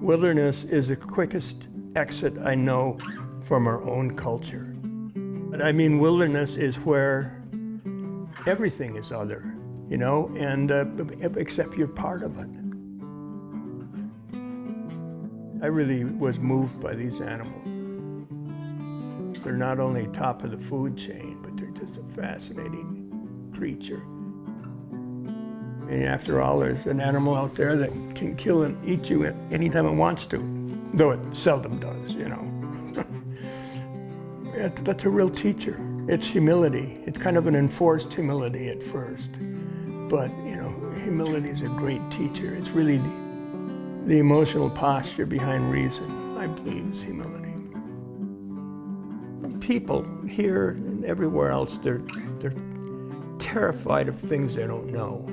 Wilderness is the quickest exit I know from our own culture. But I mean, wilderness is where everything is other, you know, and except you're part of it. I really was moved by these animals. They're not only top of the food chain, but they're just a fascinating creature. And after all, there's an animal out there that can kill and eat you anytime it wants to, though it seldom does, you know. That's a real teacher. It's humility. It's kind of an enforced humility at first. But, you know, humility is a great teacher. It's really the emotional posture behind reason, I believe, is humility. People here and everywhere else, they're terrified of things they don't know.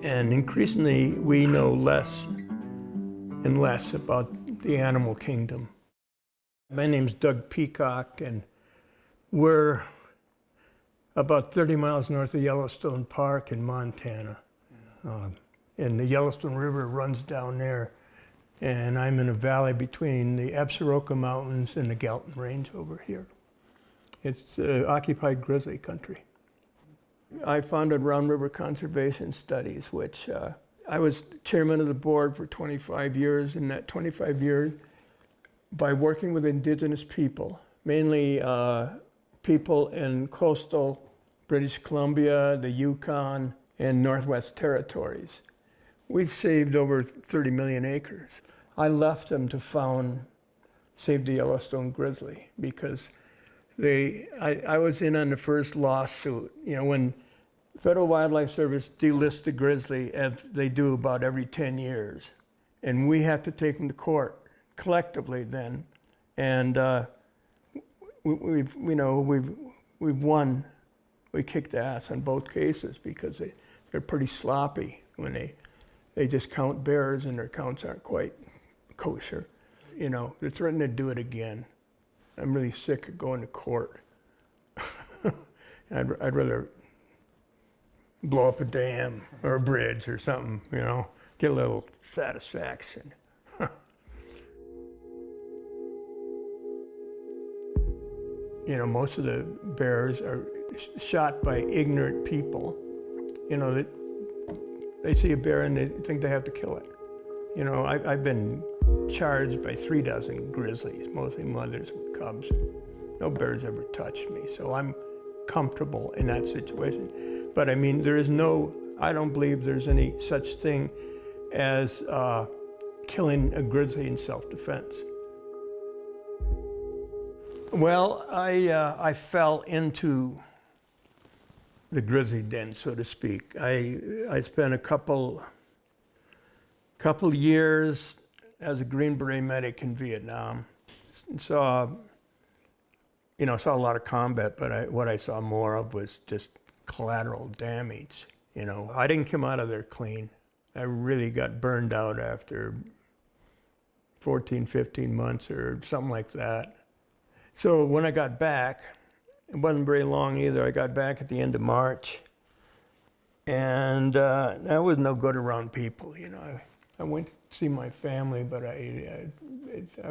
And increasingly, we know less and less about the animal kingdom. My name's Doug Peacock, and we're about 30 miles north of Yellowstone Park in Montana. And the Yellowstone River runs down there, and I'm in a valley between the Absaroka Mountains and the Galton Range over here. It's occupied grizzly country. I founded Round River Conservation Studies, which I was chairman of the board for 25 years. In that 25 years, by working with indigenous people, mainly people in coastal British Columbia, the Yukon, and Northwest Territories, we saved over 30 million acres. I left them to found Save the Yellowstone Grizzly because I was in on the first lawsuit. You know, when Federal Wildlife Service delists the grizzly, as they do about every 10 years, and we have to take them to court collectively then, and we've won. We kicked ass on both cases because they're pretty sloppy when they just count bears and their counts aren't quite kosher. You know, they're threatening to do it again. I'm really sick of going to court. I'd rather blow up a dam or a bridge or something, you know, get a little satisfaction. You know, most of the bears are shot by ignorant people. You know, they see a bear and they think they have to kill it. You know, I've been charged by 3 dozen grizzlies, mostly mothers with cubs. No bears ever touched me, so I'm comfortable in that situation. But I mean, I don't believe there's any such thing as killing a grizzly in self-defense. Well, I fell into the grizzly den, so to speak. I spent a couple years as a Green Beret medic in Vietnam. Saw a lot of combat, but what I saw more of was just collateral damage. You know, I didn't come out of there clean. I really got burned out after 14, 15 months or something like that. So when I got back, it wasn't very long either. I got back at the end of March, and I was no good around people. You know, I went to see my family, but I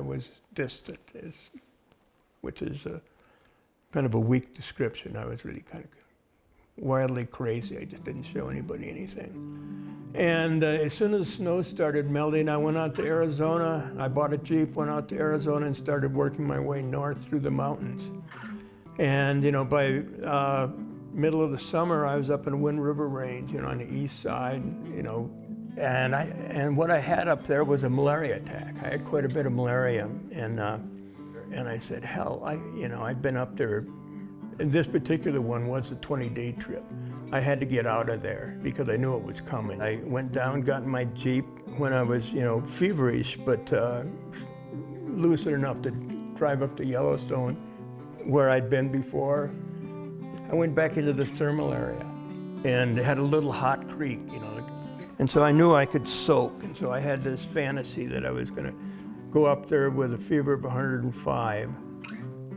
was distant, which is kind of a weak description. I was really kind of wildly crazy. I just didn't show anybody anything. And as soon as the snow started melting, I went out to Arizona. I bought a Jeep, went out to Arizona, and started working my way north through the mountains. And, you know, by middle of the summer, I was up in Wind River Range, you know, on the east side, you know, and what I had up there was a malaria attack. I had quite a bit of malaria, and I said, hell, I'd been up there, and this particular one was a 20-day trip. I had to get out of there because I knew it was coming. I went down, got in my Jeep when I was, you know, feverish, but lucid enough to drive up to Yellowstone, where I'd been before. I went back into the thermal area and had a little hot creek, you know, and so I knew I could soak, and so I had this fantasy that I was gonna go up there with a fever of 105.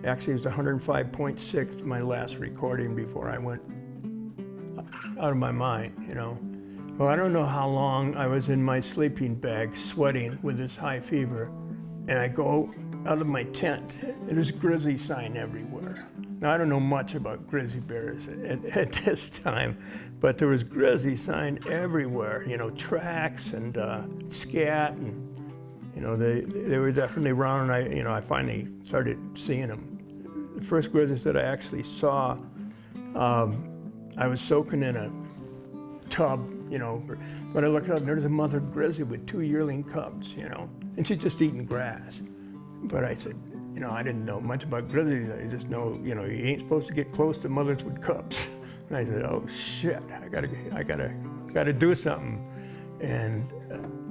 Actually, it was 105.6, my last recording before I went out of my mind, you know. Well, I don't know how long I was in my sleeping bag sweating with this high fever, and I go out of my tent, and there's a grizzly sign everywhere. Now, I don't know much about grizzly bears at this time, but there was grizzly sign everywhere, tracks and scat, and they were definitely around, and I finally started seeing them. The first grizzlies that I actually saw, I was soaking in a tub, but I looked up and there's a mother grizzly with 2 yearling cubs, and she's just eating grass. But I said, I didn't know much about grizzlies. I just know, you ain't supposed to get close to mothers with cubs. And I said, oh shit, I gotta do something. And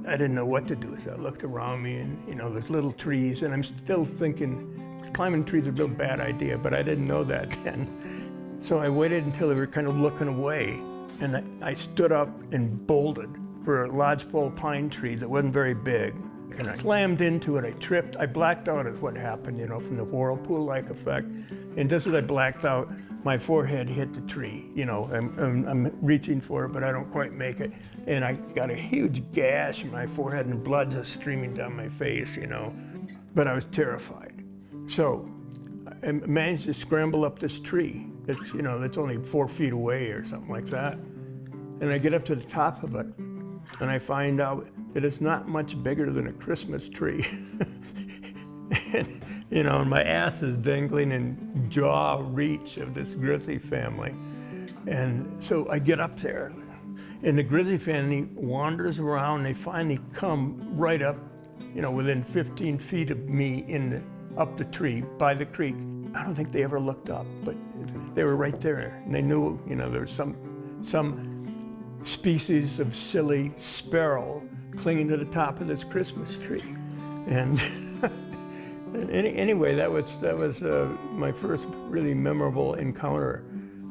I didn't know what to do. So I looked around me and, there's little trees, and I'm still thinking, climbing trees is a real bad idea, but I didn't know that then. So I waited until they were kind of looking away, and I stood up and bolted for a lodgepole pine tree that wasn't very big. And I slammed into it, I tripped, I blacked out is what happened, from the whirlpool-like effect. And just as I blacked out, my forehead hit the tree. I'm reaching for it, but I don't quite make it. And I got a huge gash in my forehead and blood just streaming down my face, But I was terrified. So I managed to scramble up this tree that's, that's only 4 feet away or something like that. And I get up to the top of it, and I find out that it's not much bigger than a Christmas tree. And, my ass is dangling in jaw reach of this grizzly family. And so I get up there, and the grizzly family wanders around. They finally come right up, within 15 feet of me up the tree by the creek. I don't think they ever looked up, but they were right there. And they knew, there was some species of silly sparrow clinging to the top of this Christmas tree. And anyway, that was my first really memorable encounter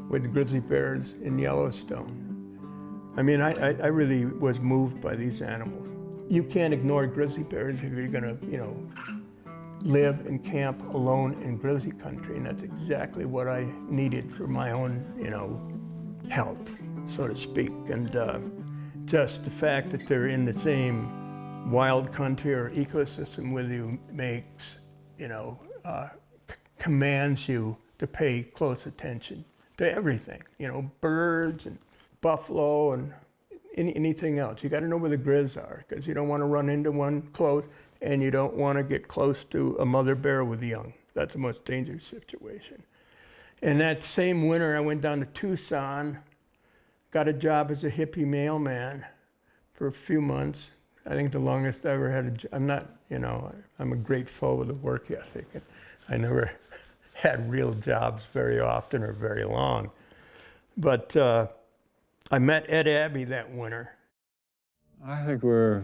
with grizzly bears in Yellowstone. I mean, I really was moved by these animals. You can't ignore grizzly bears if you're gonna, live and camp alone in grizzly country, and that's exactly what I needed for my own, health, so to speak. And just the fact that they're in the same wild country or ecosystem with you makes, commands you to pay close attention to everything, birds and buffalo and anything else. You got to know where the grizz are, because you don't want to run into one close, and you don't want to get close to a mother bear with young. That's the most dangerous situation. And that same winter, I went down to Tucson, got a job as a hippie mailman for a few months. I think the longest I ever had a job. I'm not, I'm a great foe with the work ethic. I never had real jobs very often or very long. But I met Ed Abbey that winter. I think we're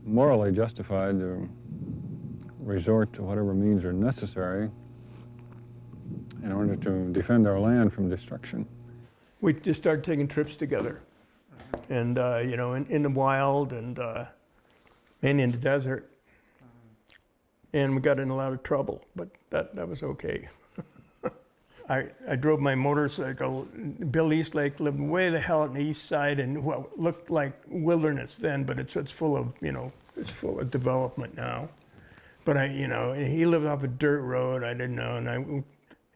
morally justified to resort to whatever means are necessary in order to defend our land from destruction. We just started taking trips together, and in the wild and mainly in the desert. And we got in a lot of trouble, but that was okay. I drove my motorcycle. Bill Eastlake lived way the hell on the east side in what looked like wilderness then, but it's full of, it's full of development now. But he lived off a dirt road. I didn't know,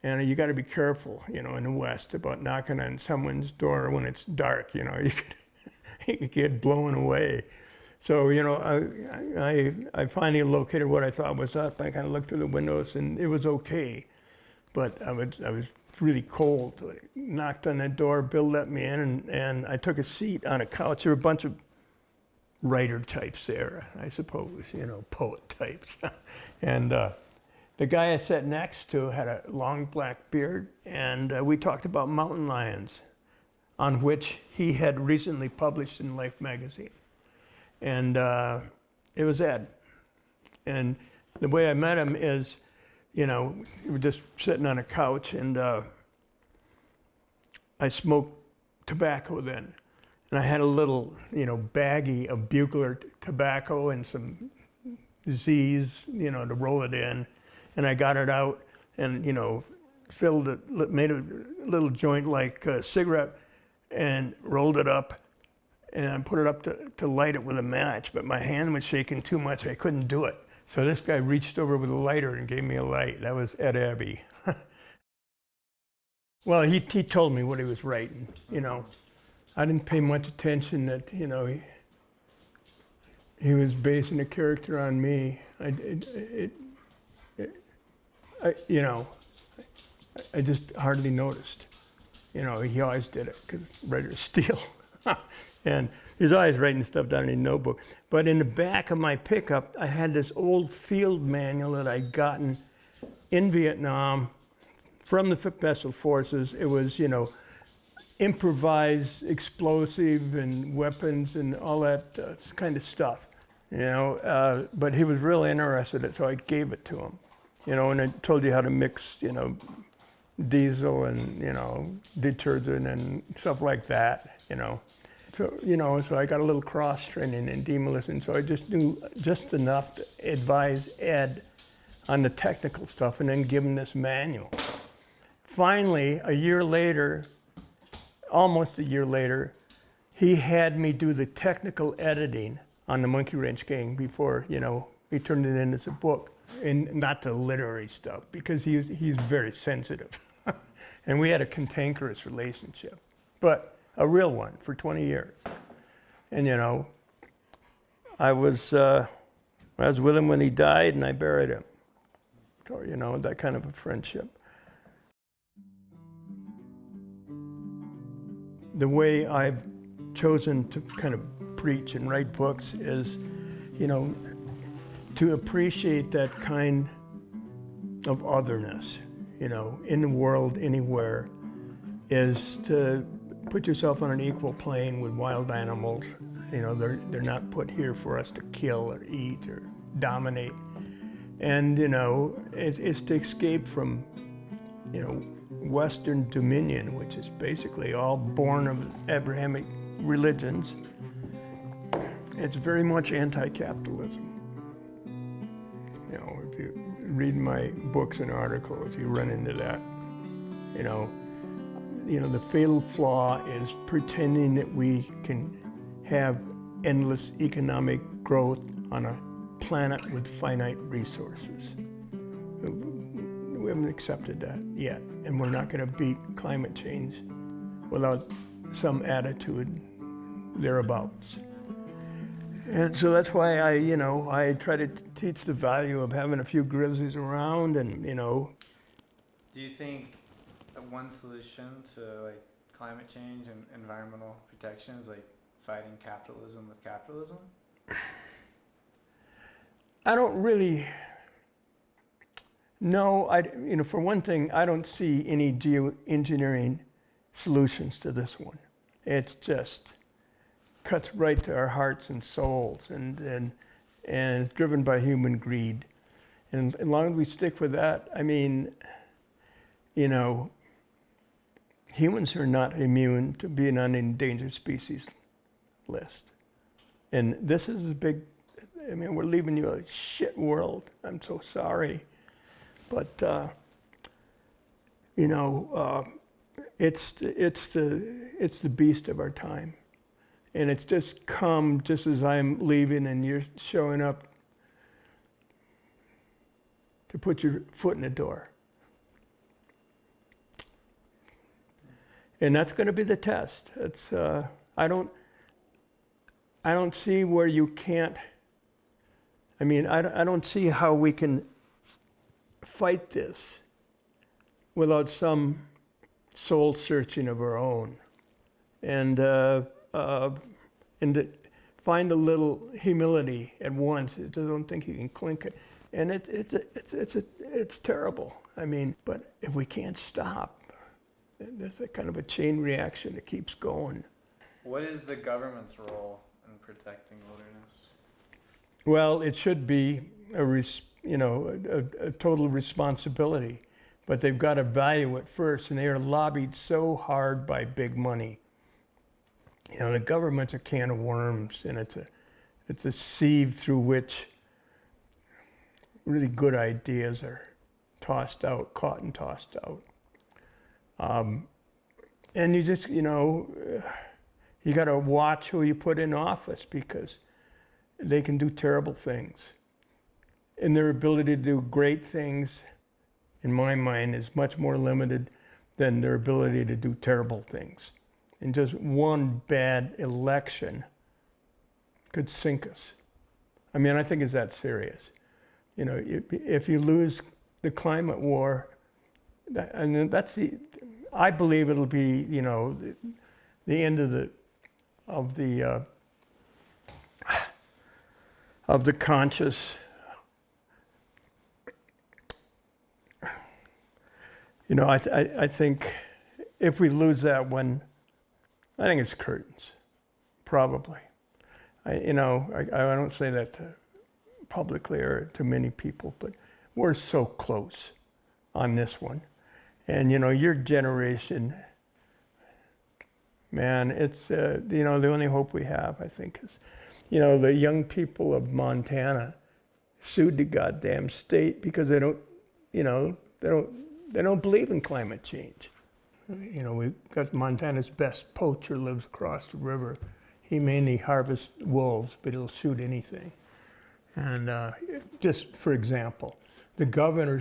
and you got to be careful, in the West about knocking on someone's door when it's dark. You could get blown away. So I finally located what I thought was up. I kind of looked through the windows, and it was okay. But I was really cold. So I knocked on that door, Bill let me in, and I took a seat on a couch. There were a bunch of writer types there, I suppose, poet types. And the guy I sat next to had a long black beard, and we talked about mountain lions, on which he had recently published in Life magazine. And it was Ed. And the way I met him is, we were just sitting on a couch, and I smoked tobacco then. And I had a little, baggie of bugler tobacco and some Z's, to roll it in. And I got it out and, filled it, made a little joint like a cigarette and rolled it up and I put it up to light it with a match, but my hand was shaking too much. I couldn't do it. So this guy reached over with a lighter and gave me a light. That was Ed Abbey. Well, he told me what he was writing, you know. I didn't pay much attention that, you know, he was basing a character on me. You know, I just hardly noticed. You know, he always did it because writers steal. And he's always writing stuff down in his notebook. But in the back of my pickup, I had this old field manual that I'd gotten in Vietnam from the Special Forces. It was, you know, improvised explosive and weapons and all that kind of stuff, you know. But he was really interested in it, so I gave it to him, you know, and it told you how to mix, you know, diesel and, you know, detergent and stuff like that, you know. So, you know, so I got a little cross training in demolition, so I just knew just enough to advise Ed on the technical stuff and then give him this manual. Finally, a year later, almost a year later, he had me do the technical editing on the Monkey Wrench Gang before, you know, he turned it in as a book, and not the literary stuff, because he's very sensitive. And we had a cantankerous relationship, but a real one for 20 years. And, you know, I was with him when he died, and I buried him. So, you know, that kind of a friendship. The way I've chosen to kind of preach and write books is, you know, to appreciate that kind of otherness, you know, in the world, anywhere, is to put yourself on an equal plane with wild animals. You know, they're not put here for us to kill or eat or dominate. And, you know, it's to escape from, you know, Western dominion, which is basically all born of Abrahamic religions. It's very much anti-capitalism. You know, if you read my books and articles, you run into that. You know, the fatal flaw is pretending that we can have endless economic growth on a planet with finite resources. We haven't accepted that yet, and we're not going to beat climate change without some attitude thereabouts. And so that's why I try to teach the value of having a few grizzlies around, and, you know. Do you think that one solution to like climate change and environmental protection is like fighting capitalism with capitalism? I don't really. No, for one thing, I don't see any geoengineering solutions to this one. It's just cuts right to our hearts and souls, and it's driven by human greed. And as long as we stick with that, I mean, you know, humans are not immune to being on an endangered species list. And this is a big, I mean, we're leaving you a shit world. I'm so sorry. But, you know, it's the beast of our time. And it's just come just as I'm leaving and you're showing up to put your foot in the door. And that's going to be the test. It's, I don't see where you can't, I mean, I don't see how we can fight this without some soul searching of our own, and to find a little humility at once. I don't think you can clink it, and it's terrible. I mean, but if we can't stop, there's a kind of a chain reaction that keeps going. What is the government's role in protecting wilderness? Well, it should be a total responsibility, but they've got to value it first, and they are lobbied so hard by big money. You know, the government's a can of worms, and it's a sieve through which really good ideas are caught and tossed out. And you just, you You got to watch who you put in office because they can do terrible things. And their ability to do great things, in my mind, is much more limited than their ability to do terrible things. And just one bad election could sink us. I mean, I think it's that serious. You know, if you lose the climate war, I believe it'll be, you know, the end of the conscious. You know, I think if we lose that one, I think it's curtains, probably. I don't say that publicly or to many people, but we're so close on this one. And, you know, your generation, man, it's, you know, the only hope we have, I think, is, you know, the young people of Montana sued the goddamn state because they don't, you know, they don't believe in climate change. You know, we've got Montana's best poacher lives across the river. He mainly harvests wolves, but he'll shoot anything. And just for example, the governor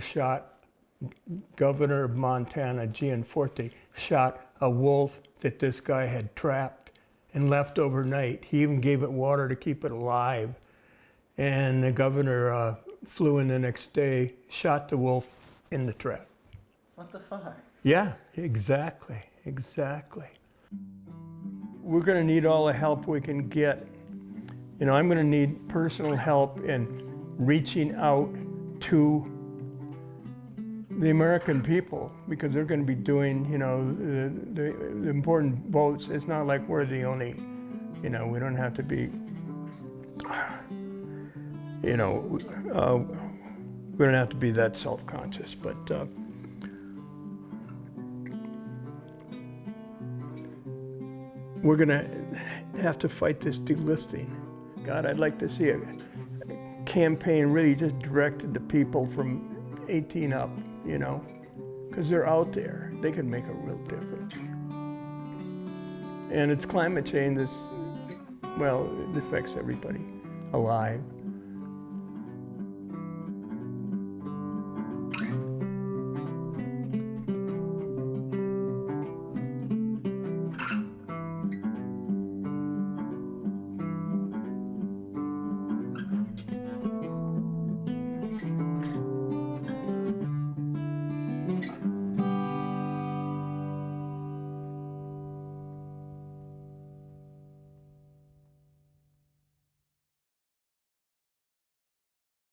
of Montana, Gianforte, shot a wolf that this guy had trapped and left overnight. He even gave it water to keep it alive. And the governor flew in the next day, shot the wolf in the trap. What the fuck? Yeah, exactly. We're gonna need all the help we can get. You know, I'm gonna need personal help in reaching out to the American people because they're gonna be doing, you know, the important votes. It's not like we're the only, you know, we don't have to be, you know, we don't have to be that self-conscious, but we're gonna have to fight this delisting. God, I'd like to see a campaign really just directed to people from 18 up, you know, because they're out there. They can make a real difference. And it's climate change that's, well, it affects everybody alive.